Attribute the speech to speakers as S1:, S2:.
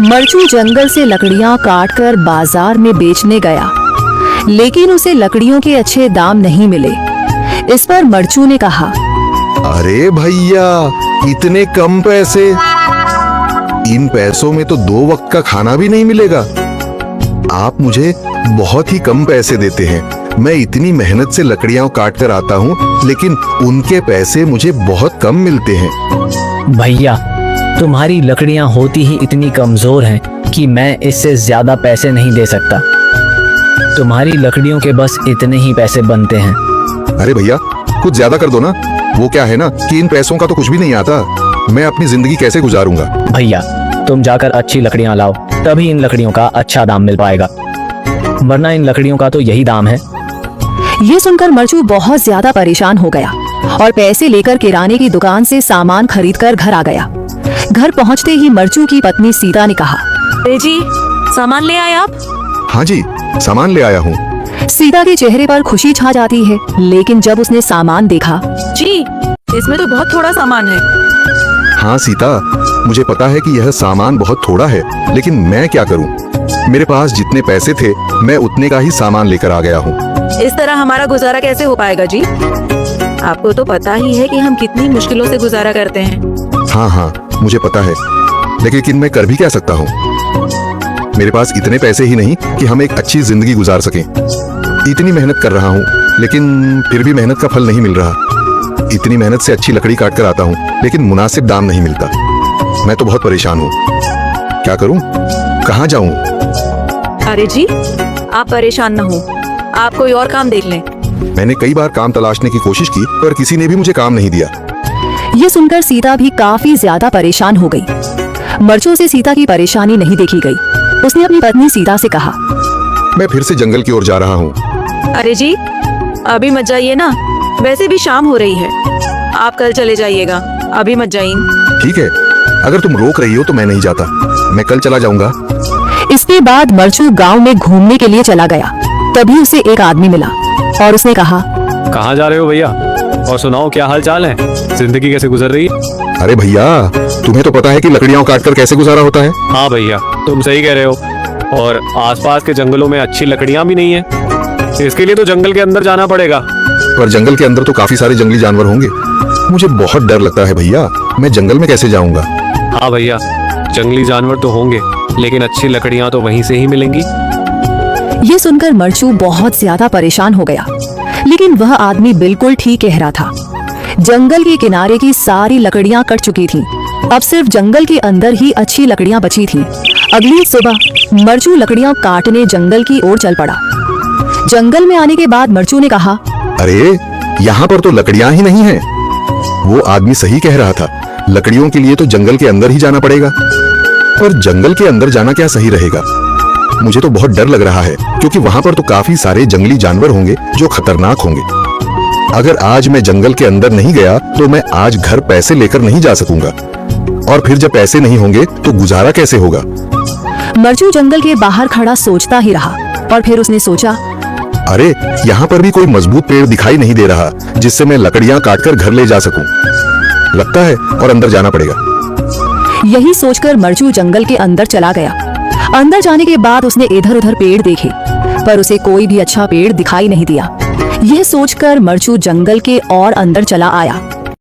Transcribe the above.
S1: मरचू जंगल से लकड़ियां काटकर बाजार में बेचने गया, लेकिन उसे लकड़ियों के अच्छे दाम नहीं मिले। इस पर मरचू ने कहा,
S2: अरे भैया, इतने कम पैसे, इन पैसों में तो 2 वक्त का खाना भी नहीं मिलेगा। आप मुझे बहुत ही कम पैसे देते हैं। मैं इतनी मेहनत से लकड़ियां काट कर आता हूँ, लेकिन उनके पैसे मुझे बहुत कम मिलते हैं।
S3: भैया, तुम्हारी लकड़ियां होती ही इतनी कमजोर हैं कि मैं इससे ज्यादा पैसे नहीं दे सकता। तुम्हारी लकड़ियों के बस इतने ही पैसे बनते हैं।
S2: अरे भैया, कुछ ज्यादा कर दो ना। वो क्या है ना कि इन पैसों का तो कुछ भी नहीं आता। मैं अपनी जिंदगी कैसे गुजारूंगा।
S3: भैया, तुम जाकर अच्छी लकड़ियां लाओ, तभी इन लकड़ियों का अच्छा दाम मिल पाएगा, वरना इन लकड़ियों का तो यही दाम है।
S1: ये सुनकर मरचू बहुत ज्यादा परेशान हो गया और पैसे लेकर किराने की दुकान से सामान खरीदकर घर आ गया। घर पहुंचते ही मरचू की पत्नी सीता ने कहा,
S4: अरे जी, सामान ले आए आप?
S2: हाँ जी, सामान ले आया हूँ।
S1: सीता के चेहरे पर खुशी छा जाती है, लेकिन जब उसने सामान देखा,
S4: जी, इसमें तो बहुत थोड़ा सामान है।
S2: हाँ सीता, मुझे पता है कि यह सामान बहुत थोड़ा है, लेकिन मैं क्या करूँ। मेरे पास जितने पैसे थे, मैं उतने का ही सामान लेकर आ गया हूँ।
S4: इस तरह हमारा गुजारा कैसे हो पाएगा जी? आपको तो पता ही है कि हम कितनी मुश्किलों से गुजारा करते हैं।
S2: हाँ हाँ, मुझे पता है, लेकिन मैं कर भी क्या सकता हूँ। मेरे पास इतने पैसे ही नहीं कि हम एक अच्छी जिंदगी गुजार सकें। इतनी मेहनत कर रहा हूँ, लेकिन फिर भी मेहनत का फल नहीं मिल रहा। इतनी मेहनत से अच्छी लकड़ी काट कर आता हूँ, लेकिन मुनासिब दाम नहीं मिलता। मैं तो बहुत परेशान हूँ। क्या करूँ, कहाँ जाऊँ?
S4: अरे जी, आप परेशान न हो, आप कोई और काम देख लें।
S2: मैंने कई बार काम तलाशने की कोशिश की, पर किसी ने भी मुझे काम नहीं दिया।
S1: ये सुनकर सीता भी काफी ज्यादा परेशान हो गई। मरचू से सीता की परेशानी नहीं देखी गई। उसने अपनी पत्नी सीता से कहा,
S2: मैं फिर से जंगल की ओर जा रहा हूँ।
S4: अरे जी, अभी मत जाइए ना, वैसे भी शाम हो रही है। आप कल चले जाइएगा, अभी मत जाइए।
S2: ठीक है, अगर तुम रोक रही हो तो मैं नहीं जाता। मैं कल चला जाऊंगा।
S1: इसके बाद मरचू गांव में घूमने के लिए चला गया। तभी उसे एक आदमी मिला और उसने कहा,
S5: कहाँ जा रहे हो भैया? और सुनाओ, क्या हाल चाल है? जिंदगी कैसे गुजर रही है?
S2: अरे भैया, तुम्हें तो पता है कि लकड़ियां काटकर कैसे गुजारा होता है।
S5: हाँ भैया, तुम सही कह रहे हो। और आसपास के जंगलों में अच्छी लकड़ियां भी नहीं है। इसके लिए तो जंगल के अंदर जाना पड़ेगा।
S2: पर जंगल के अंदर तो काफी सारे जंगली जानवर होंगे। मुझे बहुत डर लगता है भैया, मैं जंगल में कैसे जाऊंगा।
S5: हाँ भैया, जंगली जानवर तो होंगे, लेकिन अच्छी लकड़ियां तो वहीं से ही मिलेंगी।
S1: ये सुनकर मरचू बहुत ज्यादा परेशान हो गया, लेकिन वह आदमी बिल्कुल ठीक कह रहा था। जंगल के किनारे की सारी लकड़ियां कट चुकी थीं। अब सिर्फ जंगल के अंदर ही अच्छी लकड़ियां बची थीं। अगली सुबह मरचू लकड़ियां काटने जंगल की ओर चल पड़ा। जंगल में आने के बाद मरचू ने कहा,
S2: अरे, यहाँ पर तो लकड़ियां ही नहीं है। वो आदमी सही कह रहा था, लकड़ियों के लिए तो जंगल के अंदर ही जाना पड़ेगा। पर जंगल के अंदर जाना क्या सही रहेगा? मुझे तो बहुत डर लग रहा है, क्योंकि वहाँ पर तो काफी सारे जंगली जानवर होंगे जो खतरनाक होंगे। अगर आज मैं जंगल के अंदर नहीं गया तो मैं आज घर पैसे लेकर नहीं जा सकूंगा, और फिर जब पैसे नहीं होंगे तो गुजारा कैसे होगा।
S1: मरचू जंगल के बाहर खड़ा सोचता ही रहा और फिर उसने सोचा,
S2: अरे, यहाँ पर भी कोई मजबूत पेड़ दिखाई नहीं दे रहा जिससे मैं लकड़ियां काटकर घर ले जा सकूं। लगता है और अंदर जाना पड़ेगा।
S1: यही सोचकर मरचू जंगल के अंदर चला गया। अंदर जाने के बाद उसने इधर उधर पेड़ देखे, पर उसे कोई भी अच्छा पेड़ दिखाई नहीं दिया। यह सोचकर मरचू जंगल के और अंदर चला आया।